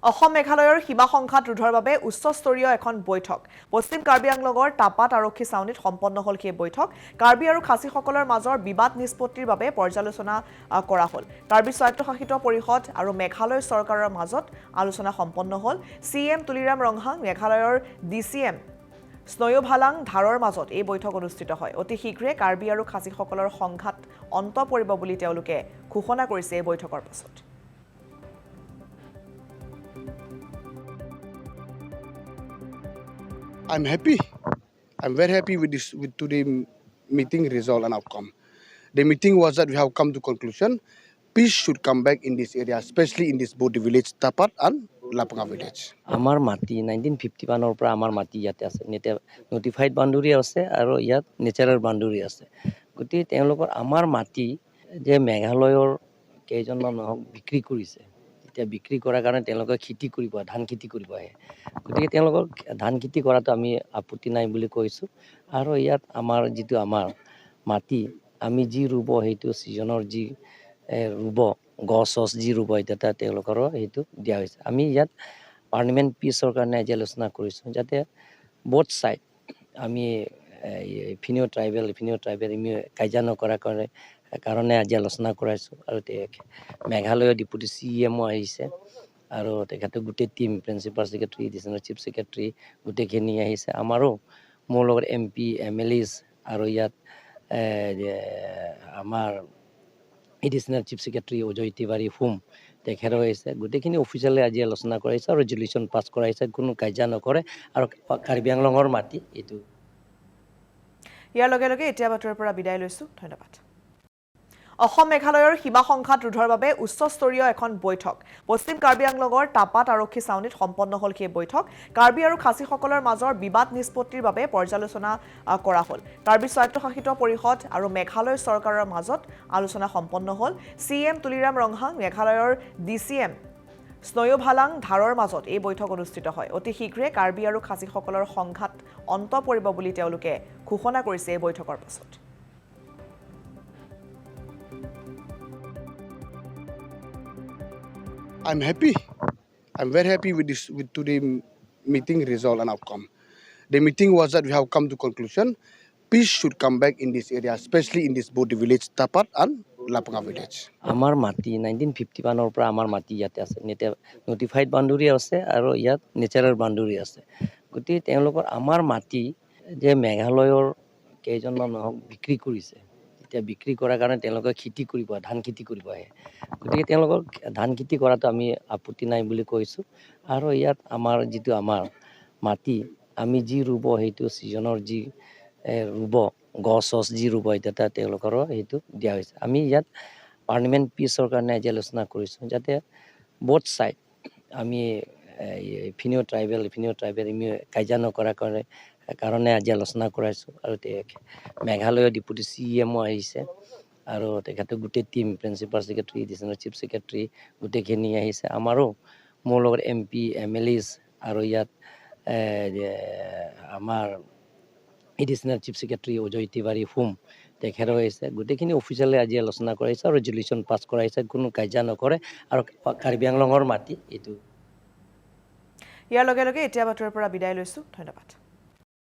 অসম মেঘালয়ৰ সীমা সংঘাত ৰোধৰ বাবে উচ্চস্তৰীয় এখন বৈঠক পশ্চিম কাৰ্বি আংলঙৰ টাপাত আৰক্ষী ছাউনীত সম্পন্ন হ'ল সেই বৈঠক কাৰ্বি আৰু খাচীসকলৰ মাজৰ বিবাদ নিষ্পত্তিৰ বাবে পৰ্যালোচনা কৰা হ'ল কাৰ্বি স্বায়ত্তশাসিত পৰিষদ আৰু মেঘালয় চৰকাৰৰ মাজত আলোচনা সম্পন্ন হ'ল চিএম তুলিৰাম ৰংহাং মেঘালয়ৰ ডিচিএম স্নয়োভালাং ধাৰৰ মাজত এই বৈঠক অনুষ্ঠিত হয় অতি শীঘ্ৰে কাৰ্বি আৰু খাচীসকলৰ সংঘাত অন্ত পৰিব বুলি তেওঁলোকে ঘোষণা কৰিছে এই বৈঠকৰ পাছত I'm happy. I'm very happy with this with today meeting result and outcome. The meeting was that we have come to conclusion. Peace should come back in this area, especially in this Bodhi village, Tapat and Lapanga village. আমাৰ মাটি 1951 পৰা আমাৰ মাটি ইয়াতে আছে notified boundary আছে আৰু ইয়াত নেচাৰেল বাউণ্ডাৰী আছে গতিকে তেওঁলোকৰ আমাৰ মাটি যে মেঘালয়ৰ কেইজনমান মানুহক বিক্ৰী কৰিছে এতিয়া বিক্ৰী কৰাৰ কাৰণে তেওঁলোকে খেতি কৰিব ধান খেতি কৰিব আহে গতিকে তেওঁলোকৰ ধান খেতি কৰাটো আমি আপত্তি নাই বুলি কৈছোঁ আৰু ইয়াত আমাৰ যিটো আমাৰ মাটি আমি যি ৰুব সেইটো ছিজনৰ যি ৰুব গছ যি ৰুব এতিয়া তেওঁলোকৰো সেইটো দিয়া হৈছে আমি ইয়াত পাৰ্লিমেণ্ট পিছৰ কাৰণে আজি আলোচনা কৰিছোঁ যাতে বোথ ছাইড আমি ইফিনিও ট্ৰাইবেল আমি কাজিয়া নকৰাৰ কাৰণে আজি আলোচনা কৰাইছোঁ আৰু মেঘালয়ৰ ডেপুটি CMO আহিছে আৰু তেখেতে গোটেই team principal secretary additional chief secretary গোটেইখিনি আহিছে আমাৰো মোৰ লগত MP MLAs আৰু ইয়াত আমাৰ additional chief secretary Ajay Tiwari home তেখেতেও আহিছে গোটেইখিনি অফিচিয়েলি আজি আলোচনা কৰাইছে আৰু ৰেজলিউশ্যন পাছ কৰাইছে কোনো কাজিয়া নকৰে আৰু কাৰ্বি আংলঙৰ মাটি এইটো ইয়াৰ লগে লগে এতিয়া বাতৰিৰ পৰা বিদায় লৈছোঁ ধন্যবাদ অসম মেঘালয়ৰ সীমা সংঘাত ৰোধৰ বাবে উচ্চস্তৰীয় এখন বৈঠক পশ্চিম কাৰ্বি আংলঙৰ টাপাত আৰক্ষী ছাউনীত সম্পন্ন হ'ল সেই বৈঠক কাৰ্বি আৰু খাচীসকলৰ মাজৰ বিবাদ নিষ্পত্তিৰ বাবে পৰ্যালোচনা কৰা হ'ল কাৰ্বি স্বায়ত্তশাসিত পৰিষদ আৰু মেঘালয় চৰকাৰৰ মাজত আলোচনা সম্পন্ন হ'ল CM তুলিৰাম ৰংহাং মেঘালয়ৰ DCM স্নয়োভালাং ধাৰৰ মাজত এই বৈঠক অনুষ্ঠিত হয় অতি শীঘ্ৰে কাৰ্বি আৰু খাচীসকলৰ সংঘাত অন্ত পৰিব বুলি তেওঁলোকে ঘোষণা কৰিছে এই বৈঠকৰ পাছত I'm happy. I'm very happy with this with today meeting result and outcome. The meeting was that we have come to conclusion. Peace should come back in this area, especially in this Bodhi village, Tapat and Lapanga village. আমাৰ মাটি 1951 পৰা আমাৰ মাটি ইয়াতে আছে notified boundary আছে আৰু ইয়াত নেচাৰেল বাউণ্ডাৰী আছে গতিকে তেওঁলোকৰ আমাৰ মাটি যে মেঘালয়ৰ কেইজনমান মানুহক বিক্ৰী কৰিছে এতিয়া বিক্ৰী কৰাৰ কাৰণে তেওঁলোকে খেতি কৰিব ধান খেতি কৰিব আহে গতিকে তেওঁলোকৰ ধান খেতি কৰাটো আমি আপত্তি নাই বুলি কৈছোঁ আৰু ইয়াত আমাৰ যিটো আমাৰ মাটি আমি যি ৰুব সেইটো ছিজনৰ যি ৰুব গছ যি ৰুব এতিয়া তেওঁলোকৰো সেইটো দিয়া হৈছে আমি ইয়াত পাৰ্লিমেণ্ট পিছৰ কাৰণে আজি আলোচনা কৰিছোঁ যাতে বোথ ছাইড আমি ইফিনিও ট্ৰাইবেল আমি কাজিয়া নকৰাৰ কাৰণে আজি আলোচনা কৰাইছোঁ আৰু মেঘালয়ৰ ডেপুটি CMO আহিছে আৰু তেখেতে গোটেই team principal secretary additional chief secretary গোটেইখিনি আহিছে আমাৰো মোৰ লগত MP MLAs আৰু ইয়াত আমাৰ additional chief secretary Ajay Tiwari home তেখেতেও আহিছে গোটেইখিনি অফিচিয়েলি আজি আলোচনা কৰাইছে আৰু ৰেজলিউশ্যন পাছ কৰাইছে কোনো কাজিয়া নকৰে আৰু কাৰ্বি আংলঙৰ মাটি এইটো ইয়াৰ লগে লগে এতিয়া বাতৰিৰ পৰা বিদায় লৈছোঁ ধন্যবাদ